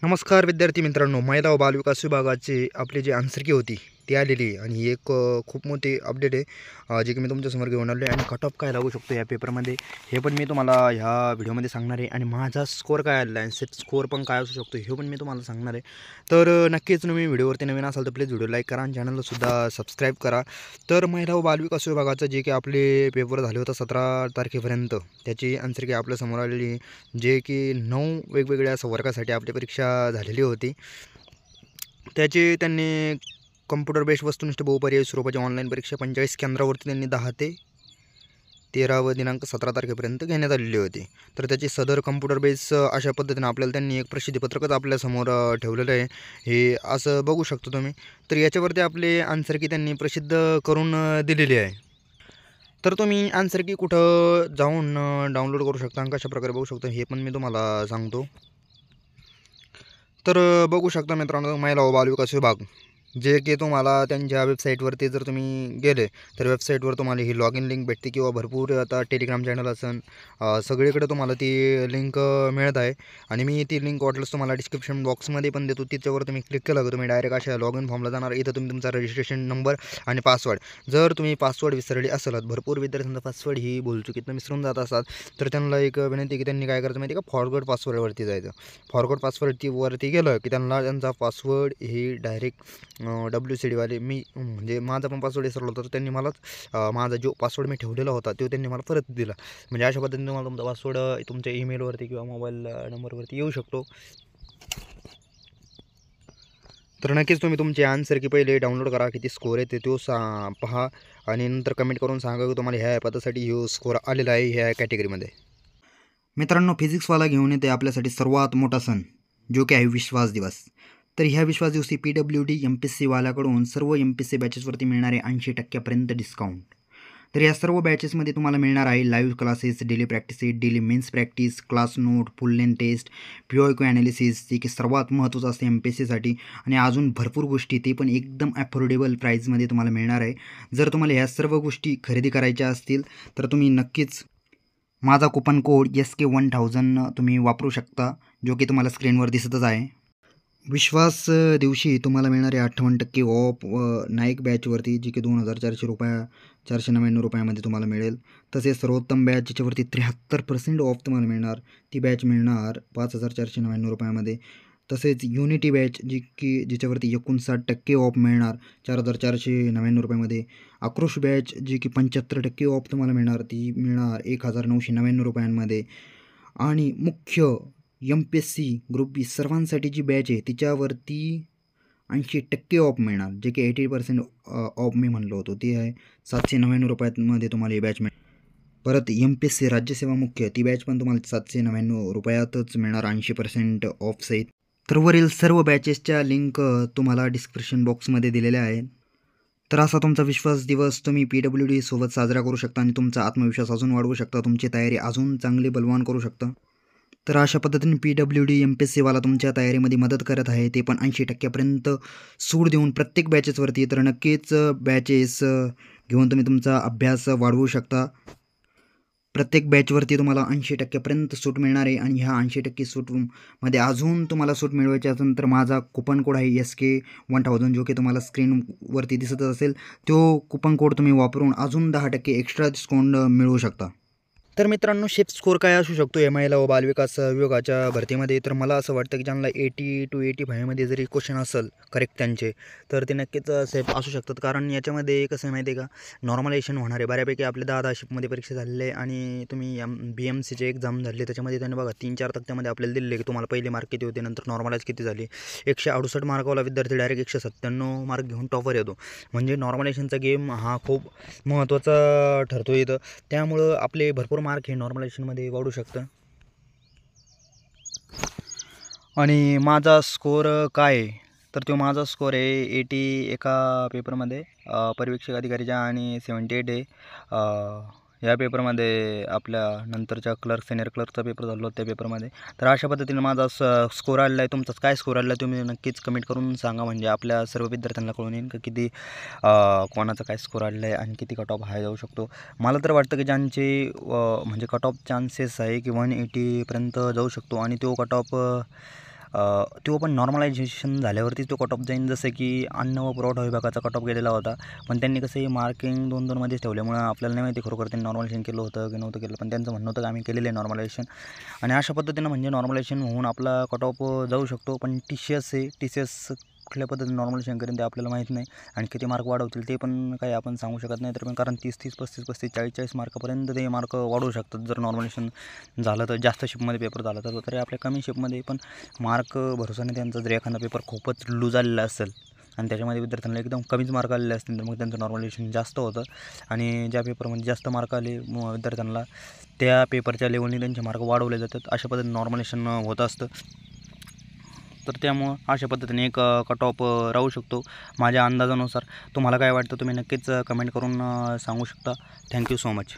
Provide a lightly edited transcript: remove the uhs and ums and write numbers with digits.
नमस्कार विद्यार्थी मित्रांनो, महिला व बालविकास विभागाची आपली जी आन्सर की होती ती आलेली आहे आणि ही एक खूप मोठी अपडेट आहे, जे की मी तुमच्यासमोर घेऊन आलो आहे. आणि कट ऑफ काय लागू शकतो या पेपरमध्ये हे पण मी तुम्हाला ह्या व्हिडिओमध्ये सांगणार आहे. आणि माझा स्कोअर काय आलेला आहे, सेट स्कोअर पण काय असू शकतो हे पण मी तुम्हाला सांगणार आहे. तर नक्कीच तुम्ही व्हिडिओवरती नवीन असाल तर प्लीज व्हिडिओ लाईक करा आणि चॅनललासुद्धा सबस्क्राईब करा. तर महिला व बालविकास विभागाचं जे की आपले पेपर झाले होते 17 तारखेपर्यंत, त्याची आन्सर की आपल्यासमोर आलेली आहे. जे की 9 वेगवेगळ्या वर्गासाठी आपली परीक्षा झालेली होती. त्याची त्यांनी कम्प्युटर बेस्ड वस्तुनिष्ठ बहुपर्यायी स्वरूपाची ऑनलाईन परीक्षा 45 केंद्रावरती त्यांनी 10 ते 13 व दिनांक 17 तारखेपर्यंत घेण्यात आलेली होती. तर त्याची सदर कम्प्युटर बेस अशा पद्धतीने आपल्याला त्यांनी एक प्रसिद्धीपत्रकच आपल्यासमोर ठेवलेलं आहे. हे असं बघू शकतो तुम्ही. तर याच्यावरती आपले आन्सर की त्यांनी प्रसिद्ध करून दिलेली आहे. तर तुम्ही आन्सर की कुठं जाऊन डाउनलोड करू शकता आणि कशाप्रकारे बघू शकता हे पण मी तुम्हाला सांगतो. तर बघू शकता मित्रांनो, महिला व बालविकास विभाग जे की तुम्हाला त्यांच्या वेबसाईटवरती जर तुम्ही गेले तर वेबसाईटवर तुम्हाला ही लॉग इन लिंक भेटते किंवा भरपूर आता टेलिग्राम चॅनल असेल, सगळीकडे तुम्हाला ती लिंक मिळत आहे. आणि मी ती लिंक वाटलंच तुम्हाला डिस्क्रिप्शन बॉक्समध्ये पण देतो. तिच्यावर तुम्ही क्लिक केलं की तुम्ही डायरेक्ट अशा लॉग इन फॉर्मला जाणार. इथं तुम्ही तुमचा रजिस्ट्रेशन नंबर आणि पासवर्ड, जर तुम्ही पासवर्ड विसरले असाल, भरपूर विद्यार्थ्यांचा पासवर्ड ही भूलचुकीतनं विसरून जात असतात, तर त्यांना एक विनंती की त्यांनी काय करायचं माहिती आहे का, फॉरगॉट पासवर्डवरती जायचं. फॉरगॉट पासवर्डवरती गेलं की त्यांना त्यांचा पासवर्ड ही डायरेक्ट WCDवाले मी म्हणजे माझा पण पासवर्ड विसरला होता, तर त्यांनी मला माझा जो पासवर्ड मी ठेवलेला होता तो त्यांनी मला परत दिला. म्हणजे अशा पद्धतीने तुम्हाला तुमचा पासवर्ड तुमच्या ईमेलवरती किंवा मोबाईल नंबरवरती येऊ शकतो. तर नक्कीच तुम्ही तुमचे आन्सर की पहिले डाउनलोड करा, किती स्कोअर आहे ते तो पहा आणि नंतर कमेंट करून सांगा की तुम्हाला ह्या पदासाठी ह्यो स्कोअर आलेला आहे ह्या कॅटेगरीमध्ये. मित्रांनो, फिजिक्सवाला घेऊन येते आपल्यासाठी सर्वात मोठा सण, जो की आहे विश्वास दिवस. तर ह्या विश्वास दिवशी PWD MPSCवाल्याकडून सर्व MPSC बॅचेसवरती मिळणारे 80% डिस्काउंट. तर या सर्व बॅचेसमध्ये तुम्हाला मिळणार आहे live classes, daily practices, daily mains practice, class note, full length test, POQ analysis, जे की सर्वात महत्त्वाचं असते MPSCसाठी. आणि अजून भरपूर गोष्टी, ते पण एकदम ॲफोर्डेबल प्राईजमध्ये तुम्हाला मिळणार आहे. जर तुम्हाला ह्या सर्व गोष्टी खरेदी करायच्या असतील तर तुम्ही नक्कीच माझा कुपन कोड SK1000 तुम्ही वापरू शकता, जो की तुम्हाला स्क्रीनवर दिसतच आहे. विश्वास दिवशी तुम्हाला मिळणारे 58% ऑफ नाईक बॅचवरती, जी की 2400 499 तुम्हाला मिळेल. तसेच सर्वोत्तम बॅच जिच्यावरती 73% ऑफ तुम्हाला मिळणार, ती बॅच मिळणार 5499 तसेच युनिटी बॅच जिच्यावरती 59% ऑफ मिळणार 4499 आक्रोश बॅच जी की 75% ऑफ तुम्हाला मिळणार, ती मिळणार 1999 आणि मुख्य MPSC ग्रुप बी सर्वांसाठी जी बॅच आहे तिच्यावरती 80% ऑफ मिळणार, जे की 80% ऑफ मी म्हणलो होतो, ती आहे 799 तुम्हाला ही बॅच मिळेल. परत MPSC राज्यसेवा मुख्य ती बॅच पण तुम्हाला 799 मिळणार 80% ऑफ सहित. तर वरील सर्व बॅचेसच्या लिंक तुम्हाला डिस्क्रिप्शन बॉक्समध्ये दिलेल्या आहेत. तर असा तुमचा विश्वास दिवस तुम्ही PWD सोबत साजरा करू शकता आणि तुमचा आत्मविश्वास अजून वाढवू शकता, तुमची तयारी अजून चांगली बलवान करू शकता. तर अशा पद्धतीने PWD MPSCवाला तुमच्या तयारीमध्ये मदत करत आहे, ते पण 80% सूट देऊन प्रत्येक बॅचेसवरती. तर नक्कीच बॅचेस घेऊन तुम्ही तुमचा अभ्यास वाढवू शकता. प्रत्येक बॅचवरती तुम्हाला 80% सूट मिळणार आहे. आणि ह्या 80% सूटमध्ये अजून तुम्हाला सूट मिळवायची असेल तर माझा कुपन कोड आहे SK1000, जो की तुम्हाला स्क्रीनवरती दिसत असेल. तो कुपन कोड तुम्ही वापरून अजून 10% एक्स्ट्रा डिस्काउंट मिळवू शकता. तर मित्रांनो, शेफ स्कोअर काय असू शकतो या महिला व बालविकास विभागाच्या भरतीमध्ये? तर मला असं वाटतं की ज्यांना 80 to 85 जरी क्वेश्चन असेल करेक्ट त्यांचे, तर ते नक्कीच सेफ असू शकतात. कारण याच्यामध्ये कसं माहिती आहे का, नॉर्मलायझेशन होणार आहे बऱ्यापैकी. आपले 10 शिफ्टमध्ये परीक्षा झालेले आहे आणि तुम्ही BMCचे एक्झाम झाले, त्याच्यामध्ये त्यांनी बघा 3-4 तक्त्यामध्ये आपल्याला दिले की तुम्हाला पहिले मार्क किती होते, नंतर नॉर्मलाइज किती झाले. 168 मार्कावाला विद्यार्थी डायरेक्ट 197 मार्क घेऊन टॉपर येतो. म्हणजे नॉर्मलायझेशनचा गेम हा खूप महत्त्वाचा ठरतो इथं. त्यामुळं आपले भरपूर मार्क हे नॉर्मलायझेशनमध्ये वाढू शकतं. आणि माझा स्कोअर काय आहे, तर तो माझा स्कोअर आहे 80 एका पेपरमध्ये पर्यवेक्षक अधिकारीच्या आणि 78 आहे या पेपरमध्ये. आपल्या नंतरच्या सिनियर क्लर्कचा पेपर झाला होता त्या पेपरमध्ये. तर अशा पद्धतीने माझा स्कोअर आलेला आहे. तुमचाच काय स्कोअर आलेला आहे तुम्ही नक्कीच कमेंट करून सांगा, म्हणजे आपल्या सर्व विद्यार्थ्यांना कळून येईल की किती कोणाचा काय स्कोअर आलेला आहे आणि किती कट ऑफ हाय जाऊ शकतो. मला तर वाटतं की ज्यांचे म्हणजे कट ऑफ चान्सेस आहे की 180पर्यंत जाऊ शकतो आणि तो कट ऑफ तो पण नॉर्मलायझेशन झाल्यावरतीच तो कट ऑफ जाईन. जसं की अन्न व पुरवठा विभागाचा कट ऑफ गेलेला होता, पण त्यांनी कसं हे मार्किंग 2-2 मध्येच ठेवल्यामुळं आपल्याला नाही माहिती खरोखर त्यांनी नॉर्मलायझेशन केलं होतं की नव्हतं केलं. पण त्यांचं म्हणणं होतं की आम्ही केलेलं आहे नॉर्मलायझेशन, आणि अशा पद्धतीनं म्हणजे नॉर्मलायझेशन होऊन आपला कट ऑफ जाऊ शकतो. पण TCS आहे, TCS कुठल्या पद्धतीने नॉर्मलायझेशन करेन ते आपल्याला माहीत नाही, आणि किती मार्क वाढवतील ते पण काही आपण सांगू शकत नाही. तर पण कारण 30-30, 35-35, 40-40 मार्कापर्यंत ते मार्क वाढवू शकतात जर नॉर्मलायझेशन झालं तर. जास्त शिपमध्ये पेपर झाला तर तरी आपल्या कमी शिपमध्ये पण मार्क भरोसा नाही त्यांचा. जर एखादा पेपर खूपच लूज आलेला असेल आणि त्याच्यामध्ये विद्यार्थ्यांना एकदम कमीच मार्क आलेले असतील तर मग त्यांचं नॉर्मलायझेशन जास्त होतं, आणि ज्या पेपरमध्ये जास्त मार्क आले विद्यार्थ्यांना त्या पेपरच्या लेवलने त्यांचे मार्क वाढवले जातात. अशा पद्धतीने नॉर्मलायझेशन होत असतं. तर त्यामुळं अशा पद्धतीने एक कट ऑफ राहू शकतो माझ्या अंदाजानुसार. तुम्हाला काय वाटतं तुम्ही नक्कीच कमेंट करून सांगू शकता. Thank you so much.